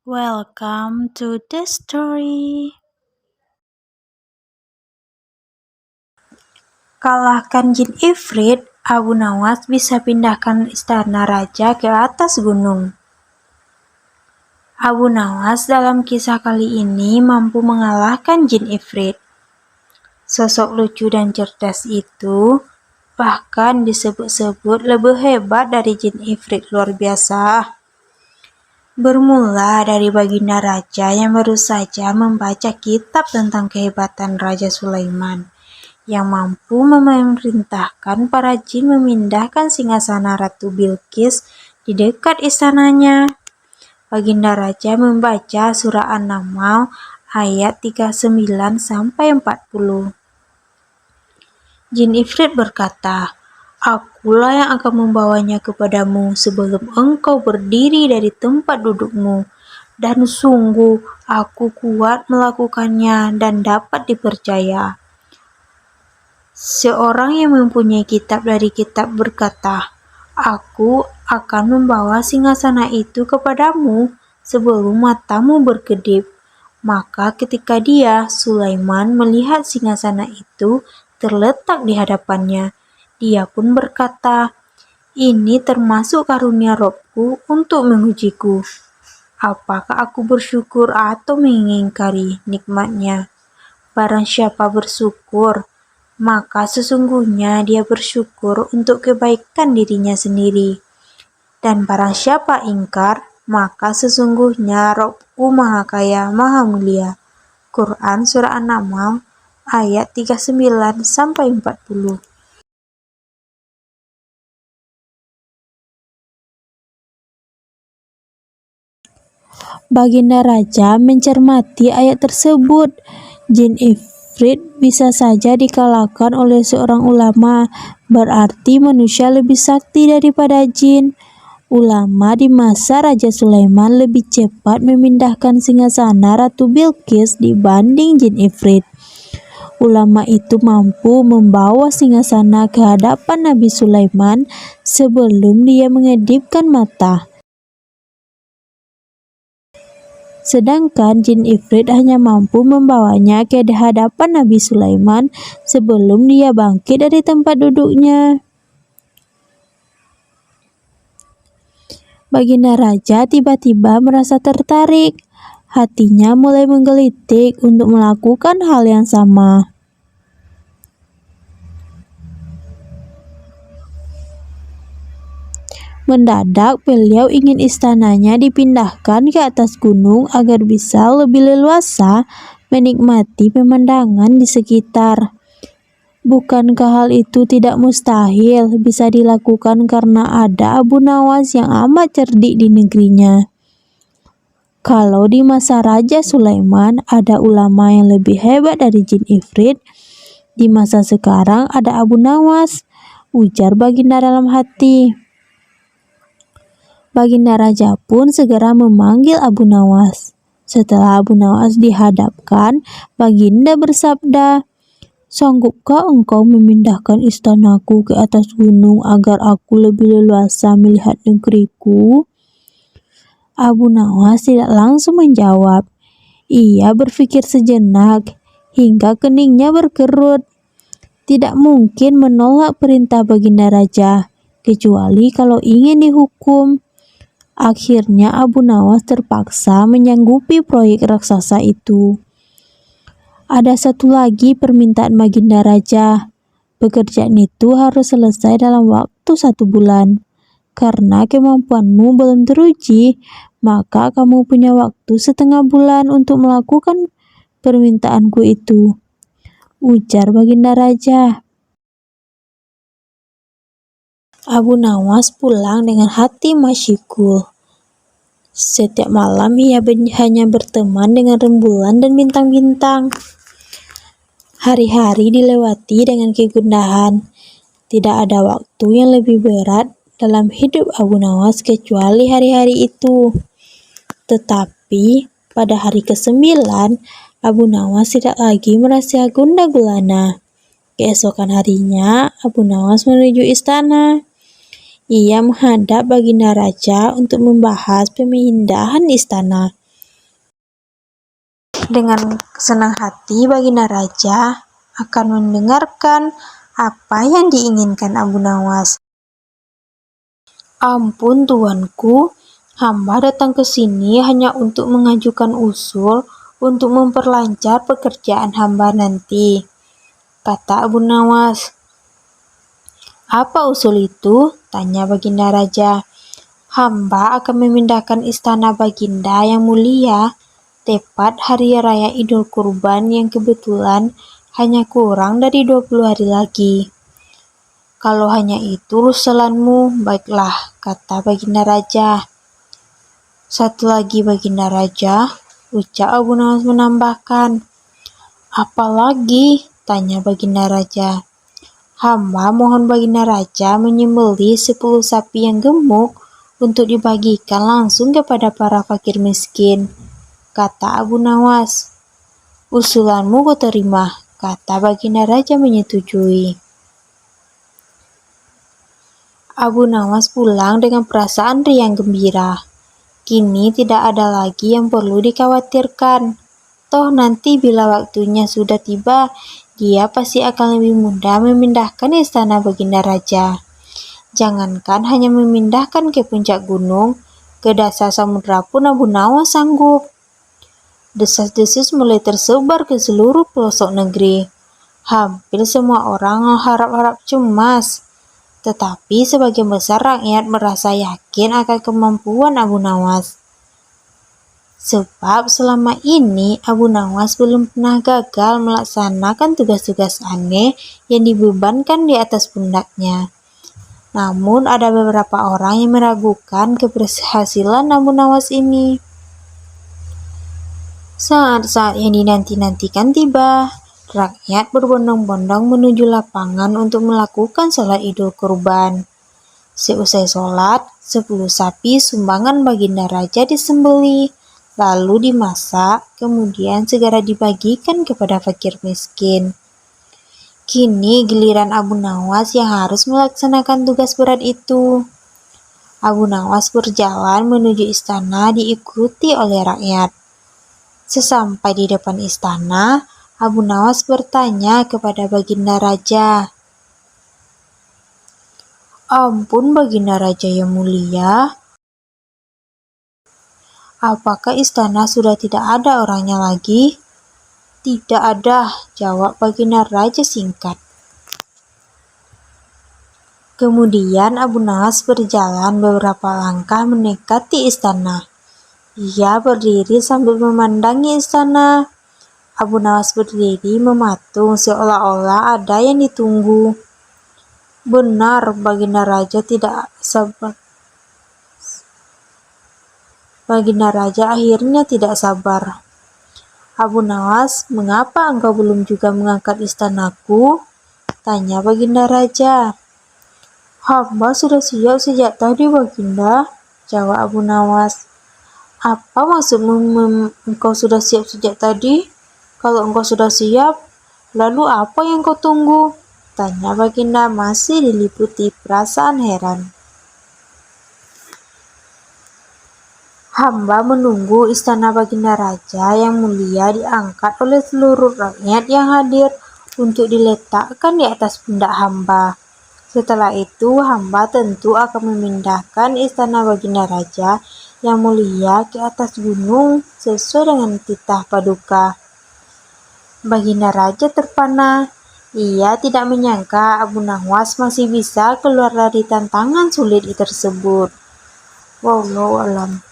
Welcome to the story. Kalahkan jin Ifrit, Abu Nawas bisa pindahkan istana raja ke atas gunung. Abu Nawas dalam kisah kali ini mampu mengalahkan jin Ifrit. Sosok lucu dan cerdas itu bahkan disebut-sebut lebih hebat dari jin Ifrit luar biasa. Bermula dari baginda raja yang baru saja membaca kitab tentang kehebatan Raja Sulaiman yang mampu memerintahkan para jin memindahkan singgasana Ratu Bilqis di dekat istananya. Baginda raja membaca surah An-Naml ayat 39-40. Jin Ifrit berkata, "Akulah yang akan membawanya kepadamu sebelum engkau berdiri dari tempat dudukmu, dan sungguh aku kuat melakukannya dan dapat dipercaya." Seorang yang mempunyai kitab dari kitab berkata, "Aku akan membawa singgasana itu kepadamu sebelum matamu berkedip." Maka ketika dia, Sulaiman, melihat singgasana itu terletak di hadapannya, dia pun berkata, "Ini termasuk karunia Robku untuk mengujiku. Apakah aku bersyukur atau mengingkari nikmatnya? Barang siapa bersyukur, maka sesungguhnya dia bersyukur untuk kebaikan dirinya sendiri. Dan barang siapa ingkar, maka sesungguhnya Robku Maha Kaya, Maha Mulia." Quran Surah An-Naml ayat 39-40. Baginda raja mencermati ayat tersebut. Jin Ifrit bisa saja dikalahkan oleh seorang ulama, berarti manusia lebih sakti daripada jin. Ulama di masa Raja Sulaiman lebih cepat memindahkan singgasana Ratu Bilqis dibanding jin Ifrit. Ulama itu mampu membawa singgasana ke hadapan Nabi Sulaiman sebelum dia mengedipkan mata. Sedangkan jin Ifrit hanya mampu membawanya ke hadapan Nabi Sulaiman sebelum dia bangkit dari tempat duduknya. Baginda raja tiba-tiba merasa tertarik. Hatinya mulai menggelitik untuk melakukan hal yang sama. Mendadak beliau ingin istananya dipindahkan ke atas gunung agar bisa lebih leluasa menikmati pemandangan di sekitar. Bukankah hal itu tidak mustahil bisa dilakukan karena ada Abu Nawas yang amat cerdik di negerinya? Kalau di masa Raja Sulaiman ada ulama yang lebih hebat dari jin Ifrit, di masa sekarang ada Abu Nawas, ujar Baginda dalam hati. Baginda raja pun segera memanggil Abu Nawas. Setelah Abu Nawas dihadapkan, Baginda bersabda, "Sanggupkah engkau memindahkan istanaku ke atas gunung agar aku lebih leluasa melihat negeriku?" Abu Nawas tidak langsung menjawab. Ia berpikir sejenak hingga keningnya berkerut. Tidak mungkin menolak perintah Baginda raja, kecuali kalau ingin dihukum. Akhirnya Abu Nawas terpaksa menyanggupi proyek raksasa itu. Ada satu lagi permintaan Baginda raja. Pekerjaan itu harus selesai dalam waktu 1 bulan. Karena kemampuanmu belum teruji, maka kamu punya waktu setengah bulan untuk melakukan permintaanku itu, ujar Baginda raja. Abu Nawas pulang dengan hati masyhur. Setiap malam ia hanya berteman dengan rembulan dan bintang-bintang. Hari-hari dilewati dengan kegundahan. Tidak ada waktu yang lebih berat dalam hidup Abu Nawas kecuali hari-hari itu. Tetapi pada hari ke-9, Abu Nawas tidak lagi merasa gundah gulana. Keesokan harinya, Abu Nawas menuju istana. Ia menghadap Baginda raja untuk membahas pemindahan istana. Dengan senang hati Baginda Raja akan mendengarkan apa yang diinginkan Abu Nawas. Ampun tuanku, hamba datang ke sini hanya untuk mengajukan usul untuk memperlancar pekerjaan hamba nanti, kata Abu Nawas. Apa usul itu? Tanya Baginda Raja. Hamba akan memindahkan istana Baginda yang mulia tepat hari raya Idul Kurban yang kebetulan hanya kurang dari 20 hari lagi. Kalau hanya itu usulanmu, baiklah, kata Baginda Raja. Satu lagi Baginda Raja, ucap Abu Nawas menambahkan. Apa lagi? Tanya Baginda Raja. Hamba mohon Baginda Raja menyembelih 10 sapi yang gemuk untuk dibagikan langsung kepada para fakir miskin, kata Abu Nawas. Usulanmu ku terima, kata Baginda Raja menyetujui. Abu Nawas pulang dengan perasaan riang gembira. Kini tidak ada lagi yang perlu dikhawatirkan. Toh nanti bila waktunya sudah tiba, dia pasti akan lebih mudah memindahkan istana Baginda Raja. Jangankan hanya memindahkan ke puncak gunung, ke dasar samudra pun Abu Nawas sanggup. Desas-desus mulai tersebar ke seluruh pelosok negeri. Hampir semua orang harap-harap cemas. Tetapi sebagian besar rakyat merasa yakin akan kemampuan Abu Nawas. Sebab selama ini Abu Nawas belum pernah gagal melaksanakan tugas-tugas aneh yang dibebankan di atas pundaknya. Namun ada beberapa orang yang meragukan keberhasilan Abu Nawas ini. Saat-saat yang dinanti-nantikan tiba. Rakyat berbondong-bondong menuju lapangan untuk melakukan sholat Idul Kurban. Seusai sholat, 10 sapi sumbangan Baginda Raja disembelih, lalu dimasak, kemudian segera dibagikan kepada fakir miskin. Kini giliran Abu Nawas yang harus melaksanakan tugas berat itu. Abu Nawas berjalan menuju istana diikuti oleh rakyat. Sesampai di depan istana, Abu Nawas bertanya kepada Baginda Raja. Ampun Baginda Raja yang mulia, apakah istana sudah tidak ada orangnya lagi? Tidak ada, jawab Baginda Raja singkat. Kemudian Abu Nawas berjalan beberapa langkah mendekati istana. Ia berdiri sambil memandangi istana. Abu Nawas berdiri mematung seolah-olah ada yang ditunggu. Benar, Baginda Raja tidak sabar. Baginda Raja akhirnya tidak sabar. Abu Nawas, mengapa engkau belum juga mengangkat istanaku? Tanya Baginda Raja. Hamba sudah siap sejak tadi Baginda, jawab Abu Nawas. Apa maksudmu engkau sudah siap sejak tadi? Kalau engkau sudah siap, lalu apa yang kau tunggu? Tanya Baginda masih diliputi perasaan heran. Hamba menunggu istana Baginda Raja yang mulia diangkat oleh seluruh rakyat yang hadir untuk diletakkan di atas pundak hamba. Setelah itu, hamba tentu akan memindahkan istana Baginda Raja yang mulia ke atas gunung sesuai dengan titah paduka. Baginda Raja terpana. Ia tidak menyangka Abu Nawas masih bisa keluar dari tantangan sulit tersebut. Wallahu a'lam.